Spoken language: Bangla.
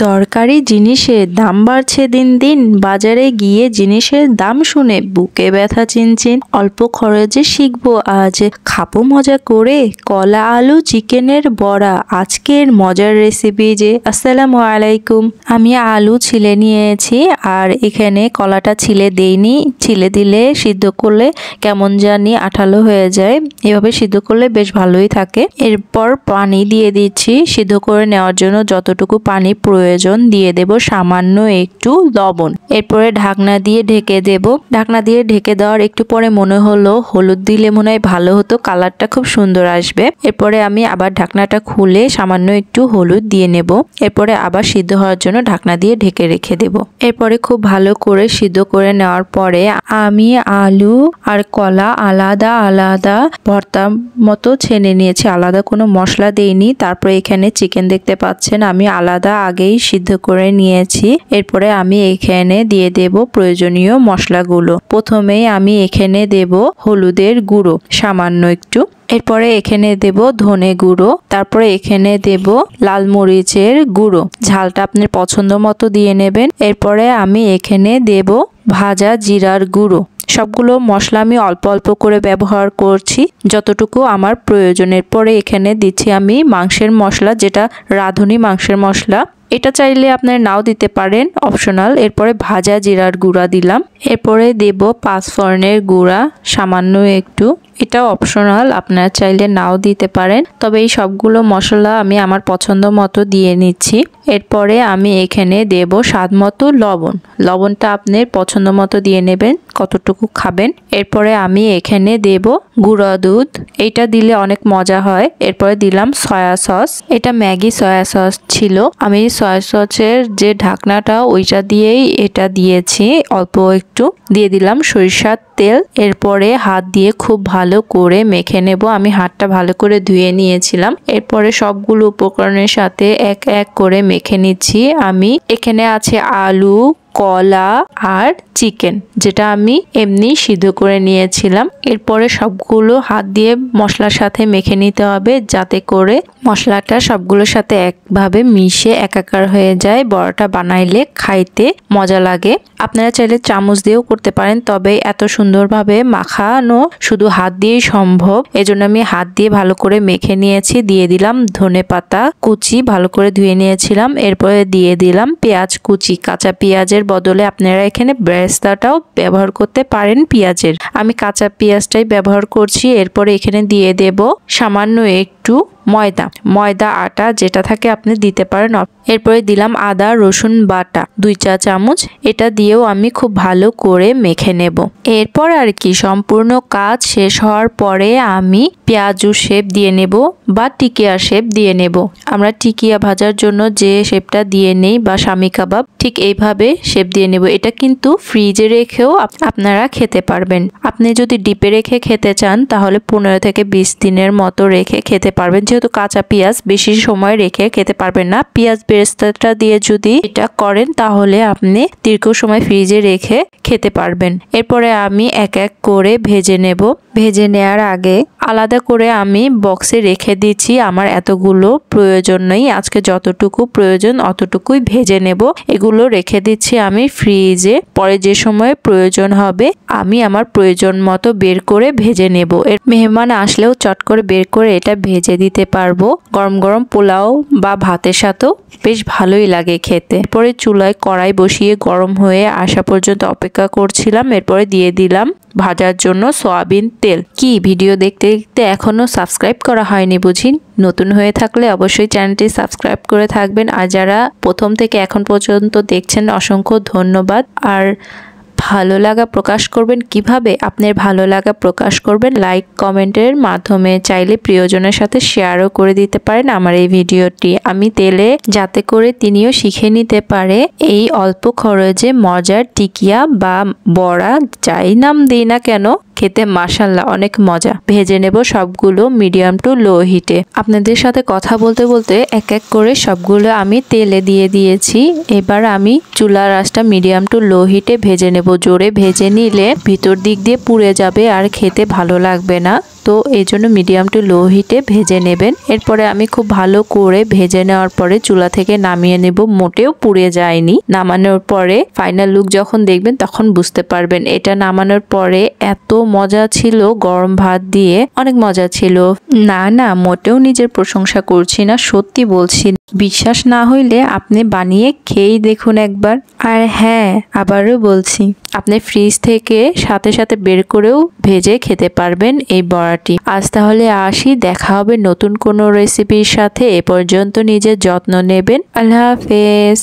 দরকারি জিনিসের দাম বাড়ছে দিন দিন, বাজারে গিয়ে জিনিসের দাম শুনে বুকে ব্যথা চিনচিন। অল্প খরচে শিখবো আজ, খাবো মজা করে কলা আলু চিকেনের বড়া। আজকের মজার রেসিপি যে। আসসালামু আলাইকুম। আমি আলু ছিলে নিয়েছি আর এখানে কলাটা ছিলে দেইনি। ছিলে দিলে সিদ্ধ করলে কেমন জানি আঠালো হয়ে যায়, এভাবে সিদ্ধ করলে বেশ ভালোই থাকে। এরপর পানি দিয়ে দিচ্ছি, সিদ্ধ করে নেওয়ার জন্য যতটুকু পানি প্রয়োজন দিয়ে দেব সামান্য একটু লবণ। এরপরে ঢাকনা দিয়ে ঢেকে দেব। ঢাকনা দিয়ে ঢেকে দেওয়ার একটু পরে মনে হলো হলুদ দিলে মনে হয় ভালো হতো, কালারটা খুব সুন্দর আসবে। এরপরে আমি আবার ঢাকনাটা খুলে সামান্য একটু হলুদ দিয়ে নেব। এরপরে আবার সিদ্ধ হওয়ার জন্য ঢাকনা দিয়ে ঢেকে রেখে দেব। এরপরে খুব ভালো করে সিদ্ধ করে নেওয়ার পরে আমি আলু আর কলা আলাদা আলাদা ভর্তার মতো ছেনে নিয়েছি, আলাদা কোনো মশলা দেইনি। তারপরে এখানে চিকেন দেখতে পাচ্ছেন আমি আলাদা আগেই সিদ্ধ করে নিয়েছি। এরপরে আমি এখানে দিয়ে দেব প্রয়োজনীয় মশলাগুলো। প্রথমেই আমি এখানে দেব হলুদের গুঁড়ো সামান্য একটু, এরপরে এখানে দেব ধনে গুঁড়ো, তারপরে এখানে দেব লাল মরিচের গুঁড়ো, ঝালটা আপনার পছন্দ মতো দিয়ে নেবেন। এরপরে আমি এখানে দেব ভাজা জিরার গুঁড়ো। সবগুলো মশলা আমি অল্প অল্প করে ব্যবহার করছি, যতটুকু আমার প্রয়োজনের। পরে এখানে দিচ্ছি আমি মাংসের মশলা, যেটা রাঁধুনি মাংসের মশলা। এটা চাইলে আপনারা নাও দিতে পারেন, অপশনাল। এরপরে ভাজা জিরার গুঁড়া দিলাম। এরপরে দেব পাঁচফোড়নের গুঁড়া সামান্য একটু, এটা অপশনাল, আপনারা চাইলে নাও দিতে পারেন। তবে এই সবগুলো মশলা আমি আমার পছন্দ মতো দিয়ে নিচ্ছি। এরপরে আমি এখানে দেব স্বাদ মতো লবণ। লবণটা আপনার পছন্দ মতো দিয়ে নেবেন, কতটুকু খাবেন। এরপরে আমি এখানে দেব গুঁড়া দুধ, এটা দিলে অনেক মজা হয়। এরপরে দিলাম সয়া সস, এটা ম্যাগি সয়া সস ছিল। আমি সয়া সসের যে ঢাকনাটা ওইটা দিয়েই এটা দিয়েছি। অল্প একটু দিয়ে দিলাম সরিষার তেল। এরপরে হাত দিয়ে খুব ভালো করে মেখে নেব। আমি হাতটা ভালো করে ধুয়ে নিয়েছিলাম। এরপরে সবগুলো উপকরণের সাথে এক এক করে মেখে নিচ্ছি। আমি এখানে আছে আলু, কলা আর চিকেন, যেটা আমি এমনি সিদ্ধ করে নিয়েছিলাম। এরপরে সবগুলো হাত দিয়ে মশলার সাথে মেখে নিতে হবে, যাতে করে মশলাটা সবগুলোর সাথে একভাবে মিশে একাকার হয়ে যায়। বড়াটা বানাইলে খাইতে মজা লাগে। আপনারা চাইলে চামচ দিয়েও করতে পারেন, তবে এত সুন্দরভাবে মাখানো শুধু হাত দিয়েই সম্ভব। এজন্য আমি হাত দিয়ে ভালো করে মেখে নিয়েছি। দিয়ে দিলাম ধনেপাতা কুচি, ভালো করে ধুয়ে নিয়েছিলাম। এরপরে দিয়ে দিলাম পেঁয়াজ কুচি, কাঁচা পেঁয়াজের বদলে আপনারা এখানে বেরেস্তাটাও ব্যবহার করতে পারেন পেঁয়াজের। আমি কাঁচা পেঁয়াজটাই ব্যবহার করছি। এরপরে এখানে দিয়ে দেব সামান্য একটু ময়দা আটা, যেটা থাকে আপনি দিতে পারেন। এরপরে দিলাম আদা রসুন বাটা 2 চা চামচ, এটা দিয়েও আমি খুব ভালো করে মেখে নেব। এরপর আর কি, সম্পূর্ণ কাজ শেষ হওয়ার পরে আমি পেঁয়াজু শেপ দিয়ে নেব বা টিকিয়া শেপ দিয়ে নেব। আমরা টিকিয়া ভাজার জন্য যে শেপটা দিয়ে নেই বা শামি কাবাব, ঠিক এইভাবে শেপ দিয়ে নেব। এটা কিন্তু ফ্রিজে রেখেও আপনারা খেতে পারবেন। আপনি যদি ডিপে রেখে খেতে চান তাহলে 15 থেকে 20 দিনের মতো রেখে খেতে পারবেন, যেহেতু কাঁচা পেঁয়াজ বেশি সময় রেখে খেতে পারবেন না। পেঁয়াজ বেরেস্তাটা দিয়ে যদি এটা করেন তাহলে আপনি দীর্ঘ সময় ফ্রিজে রেখে খেতে পারবেন। এরপরে আমি এক এক করে ভেজে নেব। ভেজে নেওয়ার আগে আলাদা করে আমি বক্সে রেখে দিচ্ছি। আমার এতগুলো প্রয়োজন নেই, আজকে যতটুকু প্রয়োজন অতটুকুই ভেজে নেব। এগুলো রেখে দিচ্ছি আমি ফ্রিজে, পরে যে সময় প্রয়োজন হবে আমি আমার প্রয়োজন মতো বের করে ভেজে নেব। এর মেহমান আসলেও চট করে বের করে এটা ভেজে দিতে পারবো। গরম গরম পোলাও বা ভাতের সাথেও বেশ ভালোই লাগে খেতে। এরপরে চুলায় কড়াই বসিয়ে গরম হয়ে আসা পর্যন্ত অপেক্ষা করছিলাম। এরপরে দিয়ে দিলাম ভাজার জন্য সয়াবিন তেল। কি ভিডিও দেখতে দেখতে এখনো সাবস্ক্রাইব করা হয়নি বুঝি? নতুন হয়ে থাকলে অবশ্যই চ্যানেলটি সাবস্ক্রাইব করে থাকবেন। আর যারা প্রথম থেকে এখন পর্যন্ত দেখছেন অসংখ্য ধন্যবাদ। আর ভালো লাগা প্রকাশ করবেন কিভাবে? আপনার ভালো লাগা প্রকাশ করবেন লাইক কমেন্টের মাধ্যমে। চাইলে প্রিয়জনের সাথে শেয়ারও করে দিতে পারেন আমার এই ভিডিওটি আমি তেলে, যাতে করে তিনিও শিখে নিতে পারে এই অল্প খরচে মজার টিকিয়া বা বড়া, যাই নাম দিই না কেন, খেতে মাশাআল্লাহ অনেক মজা। ভেজে নেব সবগুলো মিডিয়াম টু লো হিটে। আপনাদের সাথে কথা বলতে বলতে এক এক করে সবগুলো আমি তেলে দিয়ে দিয়েছি। এবার আমি চুলার আঁচটা মিডিয়াম টু লো হিটে ভেজে নেব। জোরে ভেজে নিলে ভিতর দিক দিয়ে পুড়ে যাবে আর খেতে ভালো লাগবে না। তো এই জন্য মিডিয়াম টু লো হিটে ভেজে নেবেন। এরপরে আমি খুব ভালো করে ভেজে নেওয়ার পরে চুলা থেকে নামিয়ে নেব। মোটেও পুড়ে যায়নি। নামানোর পরে ফাইনাল লুক যখন দেখবেন তখন বুঝতে পারবেন। এটা নামানোর পরে এত মজা ছিল, গরম ভাত দিয়ে অনেক মজা ছিল। না মোটেও নিজের প্রশংসা করছি না, সত্যি বলছি। বিশ্বাস না হইলে আপনি বানিয়ে খেয়েই দেখুন একবার। আর হ্যাঁ, আবারও বলছি, আপনি ফ্রিজ থেকে সাথে সাথে বের করেও ভেজে খেতে পারবেন এই বড়াটি। আজ তাহলে আসি, দেখা হবে নতুন কোনো রেসিপির সাথে। এ পর্যন্ত নিজের যত্ন নেবেন। আল্লাহ হাফেজ।